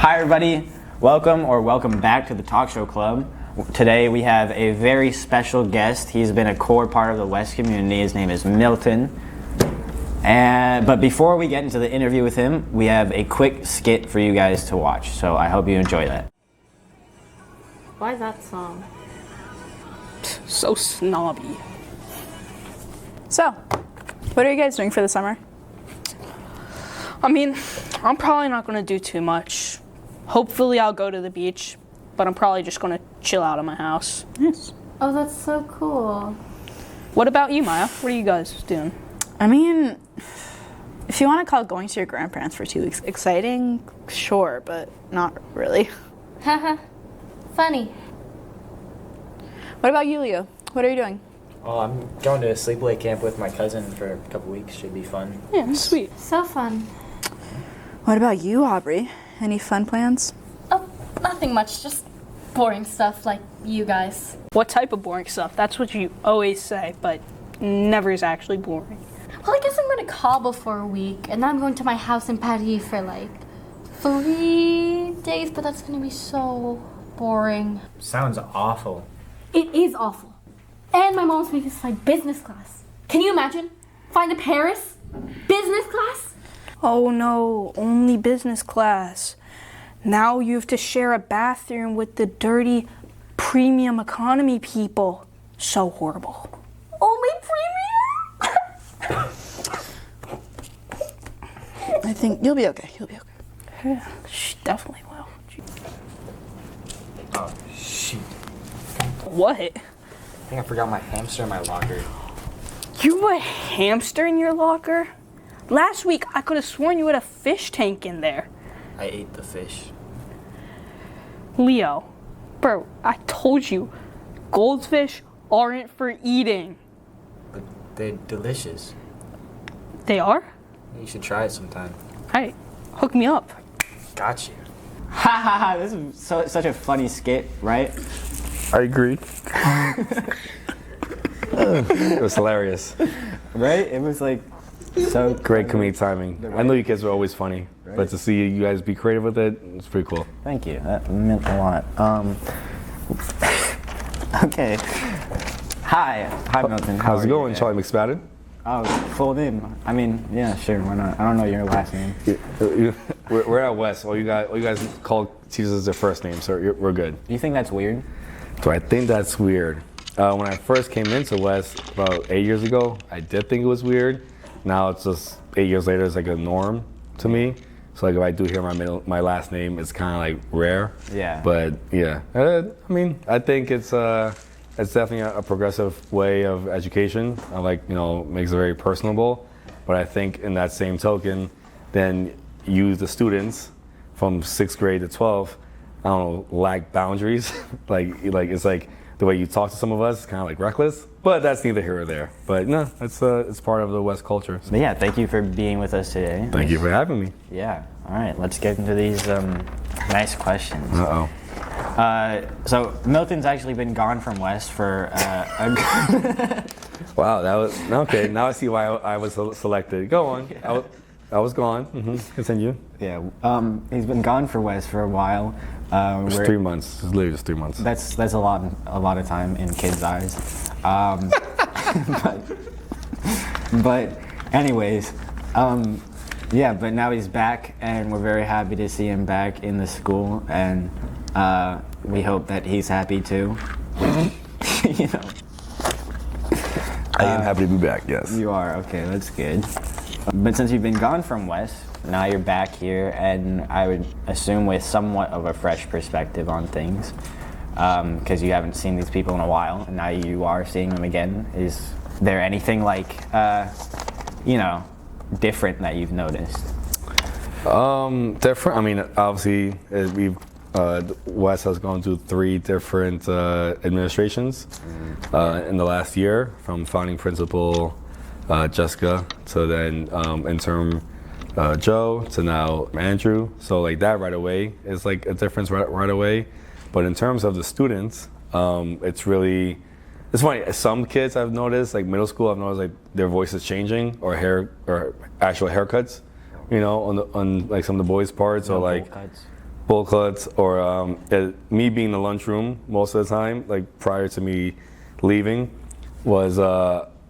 Hi everybody, welcome back to the Talk Show Club. Today we have a very special guest. He's been a core part of the WESS community. His name is Milton. But before we get into the interview with him, we have a quick skit for you guys to watch. So I hope you enjoy that. Why that song? So snobby. So, what are you guys doing for the summer? I mean, I'm probably not going to do too much. Hopefully I'll go to the beach, but I'm probably just going to chill out of my house. Yes. Oh, that's so cool. What about you, Maya? What are you guys doing? I mean, if you want to call going to your grandparents for 2 weeks exciting, sure, but not really. Haha. Funny. What about you, Leo? What are you doing? Oh, I'm going to a sleepaway camp with my cousin for a couple weeks. Should be fun. Yeah, sweet. So fun. What about you, Aubrey? Any fun plans? Oh, nothing much. Just boring stuff like you guys. What type of boring stuff? That's what you always say, but never is actually boring. Well, I guess I'm going to Cabo for a week, and then I'm going to my house in Paris for like 3 days, but that's going to be so boring. Sounds awful. It is awful. And my mom's making us fly business class. Can you imagine? Flying to Paris? Business class? Oh no, only business class. Now you have to share a bathroom with the dirty premium economy people. So horrible. Only premium? I think you'll be okay. You'll be okay. Yeah, she definitely will. Oh, shoot. What? I think I forgot my hamster in my locker. You have a hamster in your locker? Last week I could have sworn you had a fish tank in there. I ate the fish. Leo, bro, I told you, goldfish aren't for eating. But they're delicious. They are? You should try it sometime. Hey, hook me up. Got you. Ha ha ha, this is such a funny skit, right? I agree. It was hilarious. Right? It was like so Great comedic timing. I know you kids were always funny, but to see you guys be creative with it, it's pretty cool. Thank you. That meant a lot. Okay. Hi, Milton. How How's are it you going, today? Charlie McSpadden? Oh, full name. I mean, yeah, sure. Why not? I don't know your last name. We're at WESS. All you guys call teachers as their first name, so we're good. Do you think that's weird? So I think that's weird. When I first came into WESS about 8 years ago, I did think it was weird. Now it's just 8 years later, it's like a norm to me. So like if I do hear my last name, it's kind of like rare. Yeah. But yeah, I mean, I think it's definitely a progressive way of education. I like, makes it very personable. But I think in that same token, then you, the students from 6th grade to 12th, I don't know, lack boundaries. like it's like the way you talk to some of us is kind of like reckless. But that's neither here or there. But no, it's part of the WESS culture. So. But yeah, thank you for being with us today. Thank you for having me. Yeah. All right, let's get into these nice questions. Uh-oh. So Milton's actually been gone from WESS for Wow, that was okay. Now I see why I was selected. Go on. Yeah. I was gone. Continue. Yeah. He's been gone for WESS for a while. It's 3 months. It's literally just 3 months. That's a lot of time in kids' eyes. But anyways, yeah. But now he's back, and we're very happy to see him back in the school, and we hope that he's happy too. I am happy to be back. Yes. You are. Okay, that's good. But since you've been gone from WESS, now you're back here, and I would assume with somewhat of a fresh perspective on things, because you haven't seen these people in a while, and now you are seeing them again. Is there anything like, different that you've noticed? Different. I mean, obviously, WESS has gone through 3 different administrations in the last year, from founding principal Jessica to then interim Joe to now Andrew. So like that right away is like a difference right away. But in terms of the students, it's funny. Some kids I've noticed, like middle school, I've noticed like their voices changing or actual haircuts, on like some of the boys' parts, or like cuts. bowl cuts, or me being in the lunchroom most of the time, like prior to me leaving, was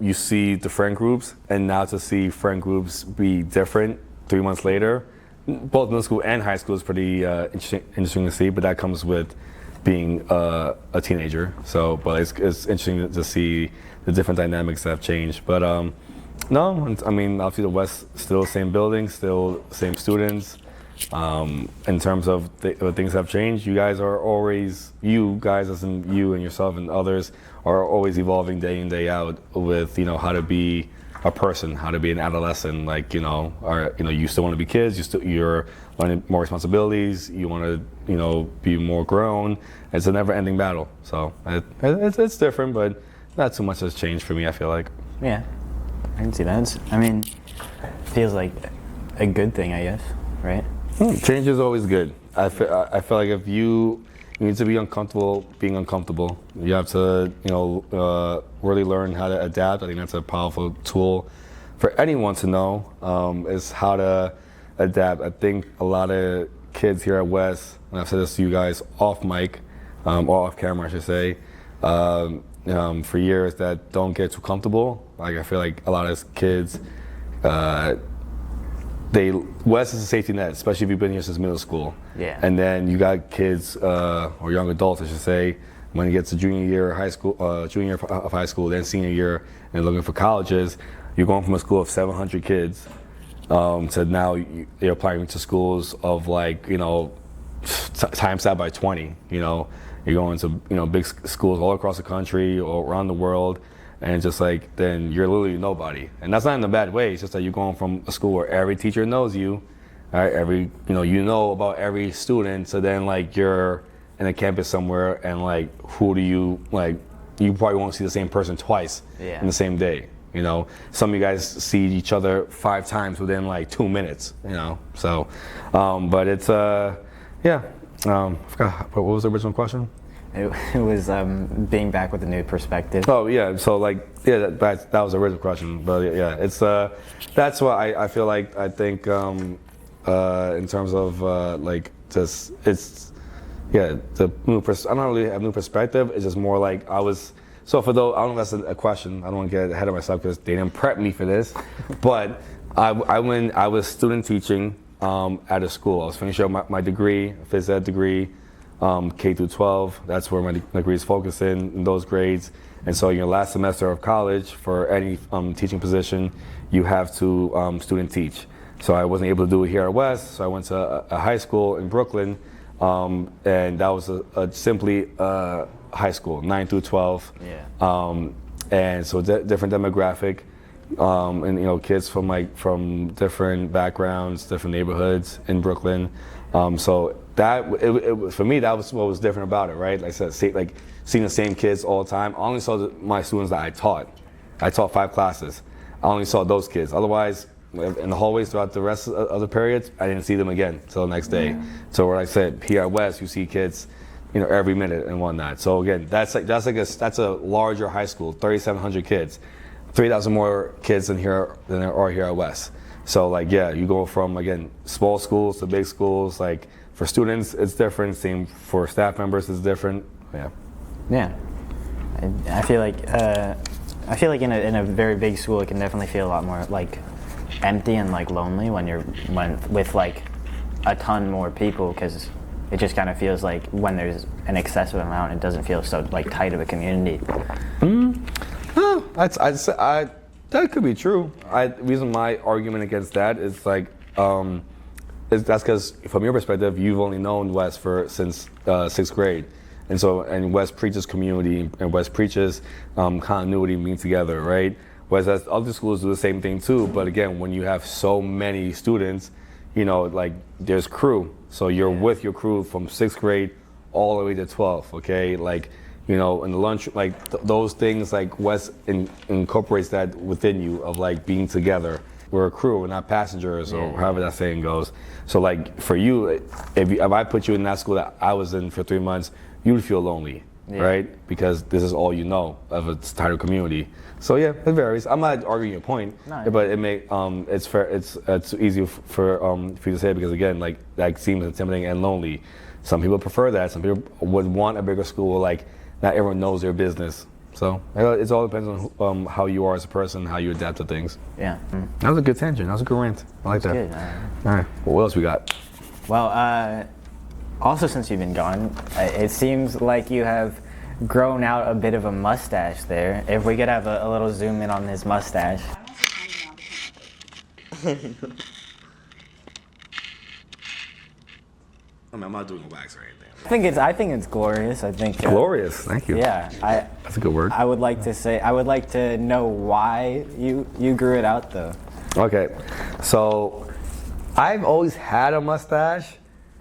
you see the friend groups, and now to see friend groups be different 3 months later, both middle school and high school is pretty interesting to see, but that comes with being a teenager. So, but it's interesting to see the different dynamics that have changed. But no, I mean, obviously the West still the same building, still same students. In terms of things have changed, you guys are always, you guys as in you and yourself and others, are always evolving day in, day out with, you know, how to be a person, how to be an adolescent. Like, you know, you still want to be kids, you're learning more responsibilities, you want to, you know, be more grown. It's a never-ending battle. So it's different, but not too much has changed for me, I feel like. Yeah, I can see that. I mean, feels like a good thing, I guess, right? Change is always good. I feel like if you need to be uncomfortable being uncomfortable. You have to, you know, really learn how to adapt. I think that's a powerful tool for anyone to know, is how to adapt. I think a lot of kids here at WESS, and I've said this to you guys off mic, or off camera I should say, for years, that don't get too comfortable. Like, I feel like a lot of kids, WESS is a safety net, especially if you've been here since middle school. Yeah. And then you got kids, or young adults, I should say, when you get to junior year of high school, then senior year, and looking for colleges, you're going from a school of 700 kids to now you're applying to schools of, like, you know, times that by 20. You know, you're going to, you know, big schools all across the country or around the world. And just like, then you're literally nobody. And that's not in a bad way. It's just that you're going from a school where every teacher knows you, right? You know about every student. So then, like, you're in a campus somewhere, and like, you probably won't see the same person twice in the same day. You know, some of you guys see each other 5 times within like 2 minutes. You know, so, but it's I forgot what was the original question. It was being back with a new perspective. Oh yeah, so like, yeah, that was the original question, but yeah, it's that's why I feel like, I think in terms of like, just, it's, yeah, the new I don't really have new perspective. It's just more like, so for those, I don't know if that's a question, I don't want to get ahead of myself because they didn't prep me for this, but I was student teaching at a school. I was finishing up my degree, phys ed degree. K through 12, that's where my degree is focusing, in those grades. And so in your last semester of college, for any teaching position, you have to student teach. So I wasn't able to do it here at WESS, so I went to a high school in Brooklyn, and that was simply high school, 9 through 12. Yeah. And so different demographic, and, you know, kids from different backgrounds, different neighborhoods in Brooklyn. So that for me, that was what was different about it, right? Like I said, like, seeing the same kids all the time. I only saw my students that I taught. I taught 5 classes. I only saw those kids. Otherwise, in the hallways throughout the rest of the periods, I didn't see them again until the next day. So, what I said, here at WESS, you see kids, you know, every minute and whatnot. So again, that's a larger high school, 3,700 kids, 3,000 more kids than there are here at WESS. So, like, yeah, you go from, again, small schools to big schools. Like, for students, it's different. Same for staff members, it's different. Yeah. Yeah. I feel like in a very big school, it can definitely feel a lot more like empty and like lonely when with like a ton more people, because it just kind of feels like when there's an excessive amount, it doesn't feel so like tight of a community. That could be true. The reason my argument against that is like, that's because from your perspective, you've only known WESS since 6th grade. And WESS preaches community, and WESS preaches continuity, being together, right? Whereas other schools do the same thing too, but again, when you have so many students, you know, like, there's crew. So you're with your crew from 6th grade all the way to 12th, okay? Like, you know, in the lunch, like, those things, like, WESS incorporates that within you, of like being together. We're a crew, we're not passengers, or however that saying goes. So, like, for you, if I put you in that school that I was in for 3 months, you would feel lonely. right? Because this is all you know of a title community. So yeah, it varies. I'm not arguing your point, but it may it's fair. It's easy for you to say because again, like that seems intimidating and lonely. Some people prefer that. Some people would want a bigger school. Like not everyone knows their business. So it all depends on how you are as a person, how you adapt to things. Yeah. That was a good tangent. That was a good rant. I like that. Good. All right. Well, what else we got? Well, also since you've been gone, it seems like you have grown out a bit of a mustache there. If we could have a little zoom in on his mustache. I'm not doing a wax or anything. I think it's glorious. I think Glorious. Thank you. Yeah, That's a good word. I would like to know why you grew it out though. Okay, so I've always had a mustache.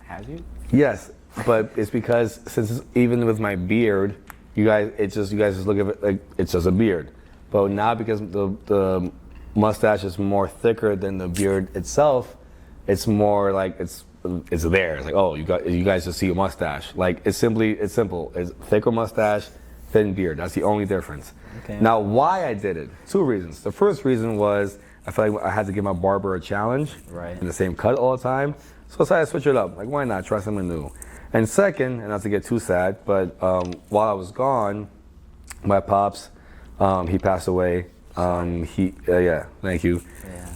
Have you? Yes, but it's because since even with my beard, you guys just look at it like it's just a beard. But now because the mustache is more thicker than the beard itself, it's more like it's there. It's like, oh, you guys just see a mustache. Like it's simple. It's thicker mustache, thin beard. That's the only difference. Okay. Now, why I did it? 2 reasons. The first reason was I felt like I had to give my barber a challenge. Right. In the same cut all the time. So I decided to switch it up. Like, why not try something new? And second, and not to get too sad, but while I was gone, my pops, he passed away. Yeah, thank you.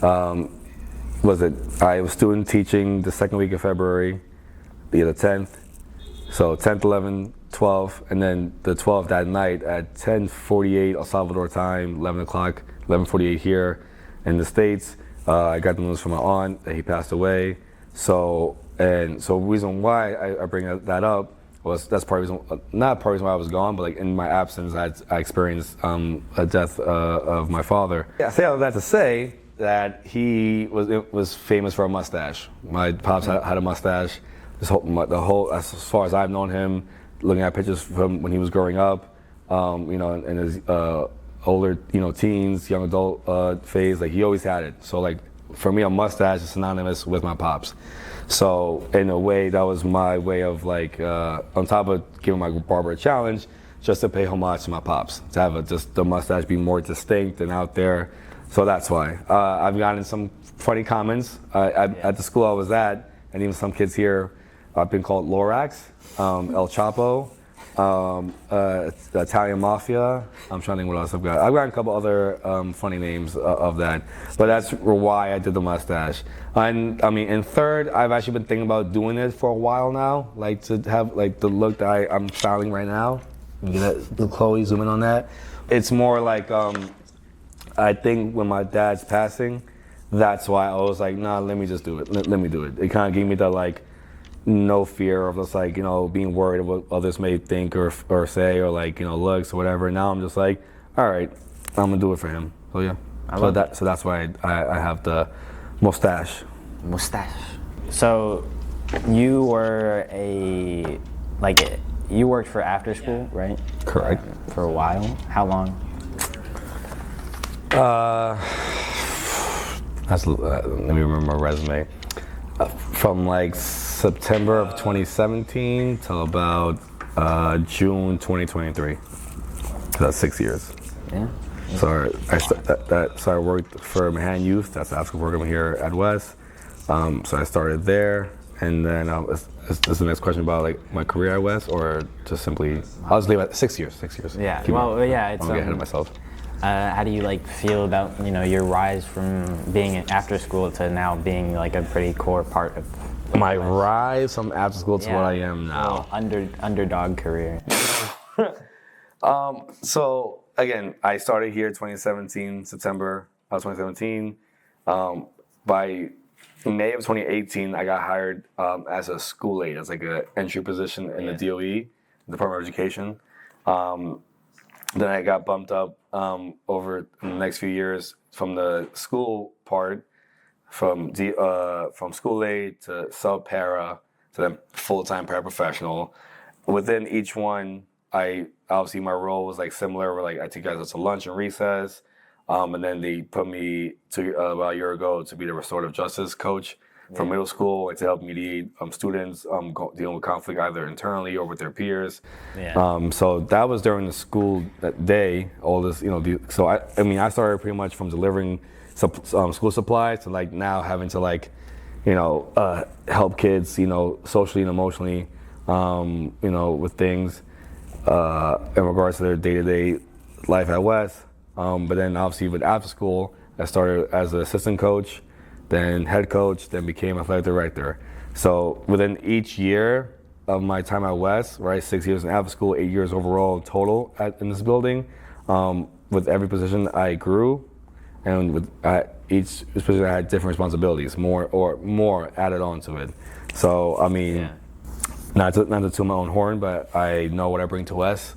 Yeah. I was student teaching the second week of February, the 10th. So 10th, 11th, 12th, and then the 12th that night at 10:48 El Salvador time, 11 o'clock, 11:48 here in the States. I got the news from my aunt that he passed away. So the reason why I bring that up was that's part of the reason, not part of the reason why I was gone, but like in my absence, I experienced a death of my father. Yeah, I say all that to say that he was famous for a mustache. My pops had a mustache. As far as I've known him, looking at pictures from when he was growing up, in his older, teens, young adult phase, like he always had it. So like for me, a mustache is synonymous with my pops. So in a way, that was my way of like, on top of giving my barber a challenge, just to pay homage to my pops, to have just the mustache be more distinct and out there. So that's why. I've gotten some funny comments at the school I was at, and even some kids here. I've been called Lorax, El Chapo, the Italian Mafia. I'm trying to think what else I've got. I've got a couple other funny names of that, but that's why I did the mustache. And I mean, in third, I've actually been thinking about doing it for a while now, like to have like the look that I'm styling right now. You get that, Chloe, zoom in on that. It's more like I think when my dad's passing, that's why I was like, nah, let me just do it. Let me do it. It kind of gave me that like no fear of just like, being worried of what others may think or say or like, looks or whatever. Now I'm just like, all right, I'm gonna do it for him. So yeah. So that's why I have the mustache. Mustache. So you were you worked for after school, right? Correct. For a while. How long? Let me remember my resume. From like September of 2017 till about June 2023. That's 6 years. Yeah. So I worked for Manhattan Youth. That's the after program here at WESS. So I started there, and then is the next question about like my career at WESS, or just simply I'll just leave it at 6 years. 6 years. Yeah. Keep Well, going. yeah. It's I'll get ahead of myself. How do you feel about your rise from being after school to now being like a pretty core part of my rise from after school to what I am now? Underdog career. So again, I started here 2017, September of 2017. By May of 2018, I got hired as a school aide, as like an entry position in the DOE, Department of Education. Then I got bumped up over the next few years from the school part, from school aide to sub-para to then full-time paraprofessional. Within each one, obviously my role was like similar. Where like I took guys to lunch and recess, and then they put me to about a year ago to be the restorative justice coach from middle school, like to help mediate students dealing with conflict either internally or with their peers. Yeah. So that was during the school that day. All this, so I mean, I started pretty much from delivering school supplies to like now having to like, help kids, socially and emotionally, with things in regards to their day-to-day life at WESS. But then obviously with after school, I started as an assistant coach, then head coach, then became athletic director. So within each year of my time at WESS, right, 6 years in after school, 8 years overall total in this building, with every position I grew, and with each position I had different responsibilities, more added on to it. So I mean, not to toot my own horn, but I know what I bring to WESS.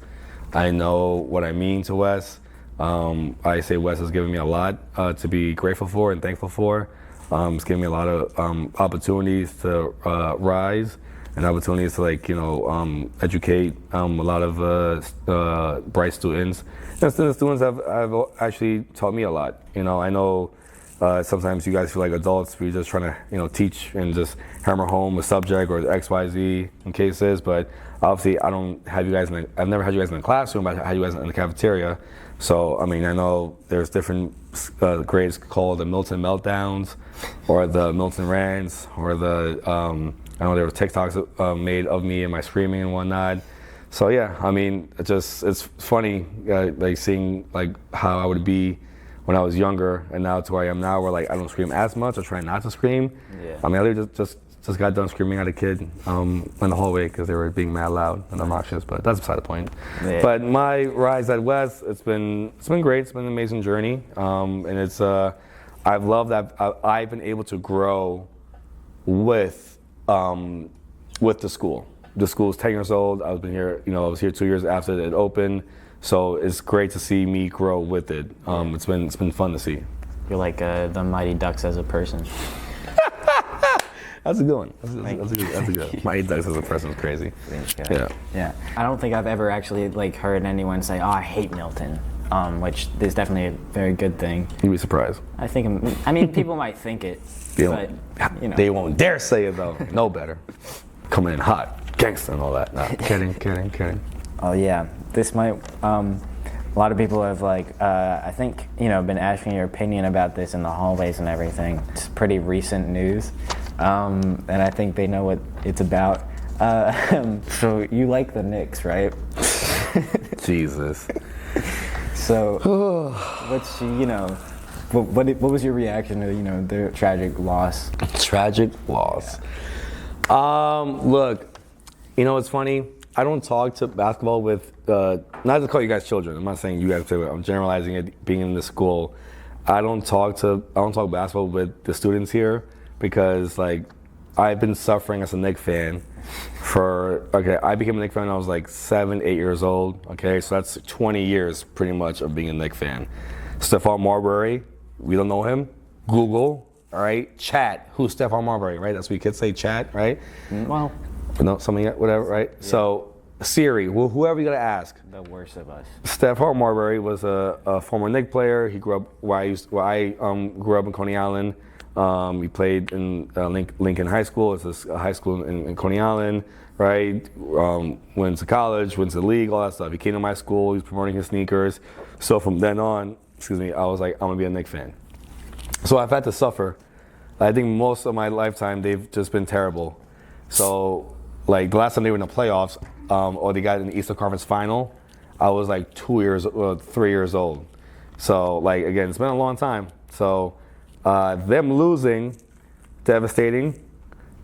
I know what I mean to WESS. I say WESS has given me a lot to be grateful for and thankful for. It's given me a lot of opportunities to rise and opportunities to educate a lot of bright students. And students have actually taught me a lot. I know sometimes you guys feel like adults, we're just trying to teach and just hammer home a subject or X, Y, Z in cases, but obviously I've never had you guys in the classroom, but I had you guys in the cafeteria. So, I mean, I know there's different grades called the MILTON meltdowns or the MILTON rants or I know there were TikToks made of me and my screaming and whatnot. So yeah, I mean, it's funny like seeing like how I would be when I was younger and now to where I am now where like I don't scream as much or try not to scream. Yeah. I mean, I literally just got done screaming at a kid in the hallway because they were being mad loud and obnoxious, but that's beside the point. Yeah. But my rise at WESS, it's been great. It's been an amazing journey, and it's I've loved that I've been able to grow with the school. The school is 10 years old. I was here 2 years after it opened, so it's great to see me grow with it. It's been fun to see. You're like the Mighty Ducks as a person. That's a good one. That's a good one. My Ducks as a person is crazy. Yeah. I don't think I've ever actually like heard anyone say, "Oh, I hate Milton," which is definitely a very good thing. You'd be surprised. I mean, people might think it, but they won't dare say it though. No better. Coming in hot, gangster and all that. Nah, kidding. Oh yeah, this might. A lot of people have I think been asking your opinion about this in the hallways and everything. It's pretty recent news, and I think they know what it's about. So you like the Knicks, right? Jesus. So what's what was your reaction to their tragic loss? Tragic loss. Look, it's funny. I don't talk to basketball with, not to call you guys children. I'm not saying you guys play. I'm generalizing it. Being in the school, I don't talk basketball with the students here because I've been suffering as a Knicks fan I became a Knicks fan when I was 7, 8 years old. Okay, so that's 20 years pretty much of being a Knicks fan. Stephon Marbury, we don't know him. Google, all right. Chat, who's Stephon Marbury, right? That's what kids say, chat, right? Well. No, something, whatever, right? Yeah. So, Siri, whoever you gotta ask. The worst of us. Stephon Marbury was a former Knicks player. He grew up where I grew up in Coney Island. He played in Lincoln High School. It's a high school in Coney Island, right? Went to college, went to the league, all that stuff. He came to my school. He was promoting his sneakers. So from then on, I was like, I'm gonna be a Knicks fan. So I've had to suffer. I think most of my lifetime they've just been terrible. So the last time they were in the playoffs, or they got in the Eastern Conference Final, I was 3 years old. So again, it's been a long time. So them losing, devastating,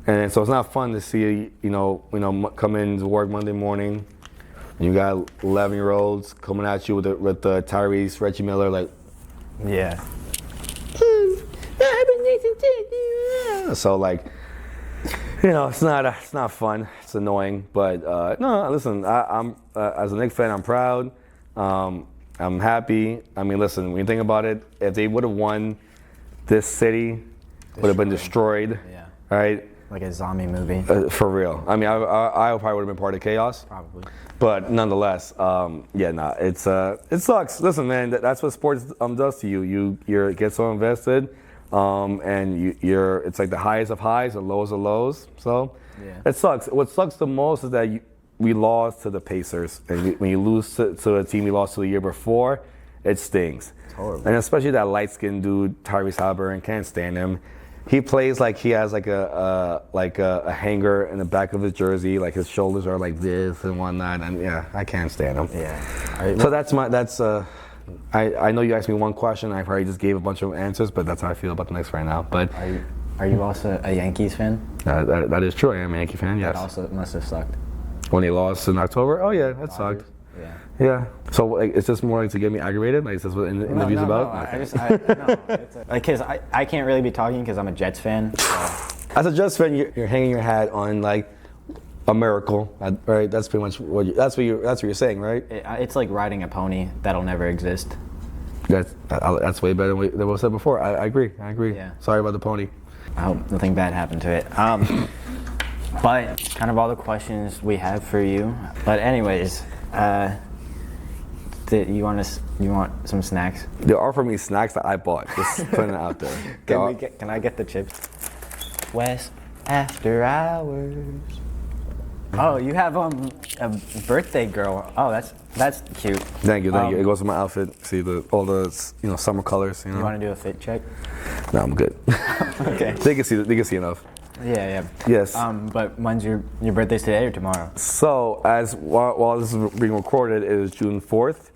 and so it's not fun to see come in to work Monday morning, and you got 11-year-olds coming at you with the Tyrese, Reggie Miller, yeah. So it's not fun. It's annoying, but no. Listen, I'm as a Knicks fan, I'm proud. I'm happy. I mean, listen, when you think about it, if they would have won, this city would have been destroyed. Yeah. Right. Like a zombie movie. For real. I mean, I probably would have been part of chaos. Probably. But nonetheless, it sucks. Listen, man, that's what sports does to you. You get so invested. and it's like the highest of highs, the lows of lows. So Yeah. it sucks. What sucks the most is that we lost to the Pacers, and when you lose to a team you lost to the year before, it stings. It's horrible. And especially that light-skinned dude, Tyrese Halliburton, can't stand him. He plays like he has like a hanger in the back of his jersey, like his shoulders are like this and whatnot. And yeah, I can't stand him. Yeah. So I know you asked me one question. I probably just gave a bunch of answers, but that's how I feel about the Knicks right now. But Are you also a Yankees fan? that is true. I am a Yankee fan. Yes. That also must have sucked. When they lost in October, oh yeah, that sucked. Yeah. Yeah. So like, it's just more like to get me aggravated. Like, is this what the interview's about? Because I can't really be talking because I'm a Jets fan. So. As a Jets fan, you're hanging your hat on like a miracle, right? That's pretty much what you're saying, right? It's like riding a pony that'll never exist. That's way better than what I said before. I agree. Yeah. Sorry about the pony. I hope nothing bad happened to it. But kind of all the questions we have for you. But anyways, you want some snacks? They offered me snacks that I bought. Just putting it out there. Can I get the chips? WESS After Hours. Oh, you have a birthday girl. Oh, that's cute. Thank you. It goes with my outfit. See all the summer colors. You want to do a fit check? No, I'm good. Okay. They can see enough. Yeah. Yes. But when's your birthday's today or tomorrow? So while this is being recorded, it is June 4th.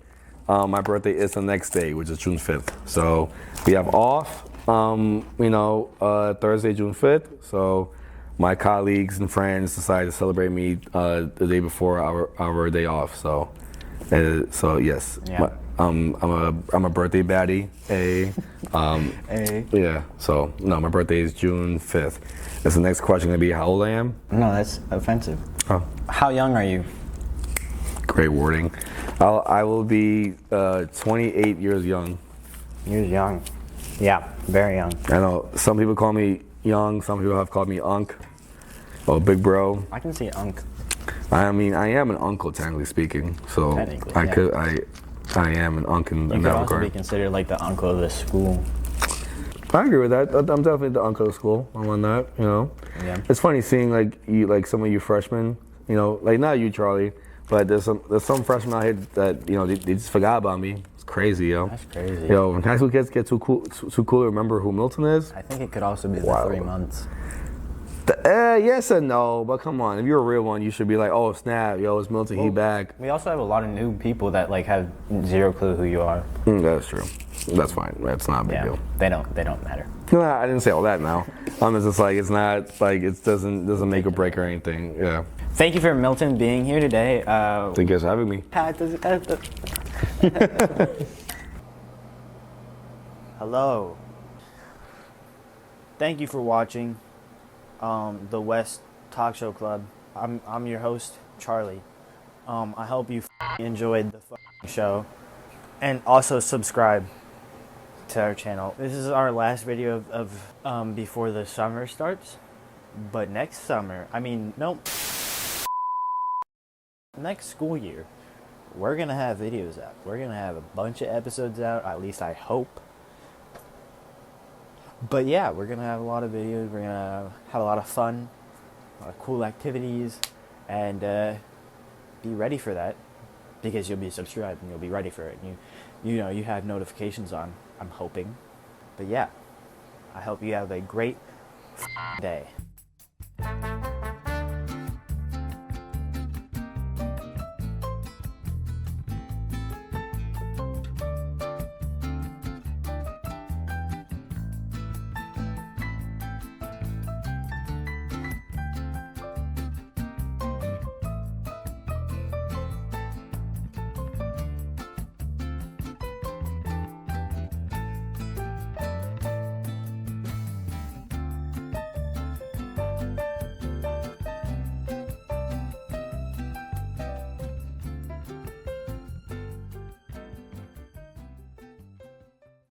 My birthday is the next day, which is June 5th. So we have off. Thursday, June 5th. So my colleagues and friends decided to celebrate me the day before our day off. So yes. Yeah. I'm a birthday baddie. Yeah. So no, my birthday is June 5th. Is the next question gonna be how old I am? No, that's offensive. Oh. How young are you? Great wording. I will be 28 years young. You're young. Yeah, very young. I know some people call me young. Some people have called me Unc. Oh, big bro. I can see Unc. I mean, I am an uncle, technically speaking. So Technically, I am an uncle in You could that also be regard. considered like the uncle of the school. I agree with that. I'm definitely the uncle of school. I'm on that. Yeah. It's funny seeing like some of you freshmen. Like not you, Charlie, but there's some freshmen out here that they just forgot about me. It's crazy, yo. That's crazy. Yo, when high school kids get too cool to remember who Milton is. I think it could also be the Wow. 3 months. Yes and no, but come on. If you're a real one, you should be like, oh snap, yo, it's Milton, he back. We also have a lot of new people that like have zero clue who you are. That's true. That's fine. That's not a big deal. They don't matter. No, I didn't say all that now. It's just like it's not like it doesn't make or break or anything. Yeah. Thank you for Milton being here today. Thank you guys for having me. Hello. Thank you for watching the WESS Talk Show Club. I'm your host, Charlie. I hope you enjoyed the show, and also subscribe to our channel. This is our last video of before the summer starts, but next school year, we're gonna have videos out. We're gonna have a bunch of episodes out, at least I hope. But yeah, we're gonna have a lot of videos. We're gonna have a lot of fun, a lot of cool activities, and be ready for that, because you'll be subscribed and you'll be ready for it. You have notifications on. I'm hoping. But yeah, I hope you have a great day.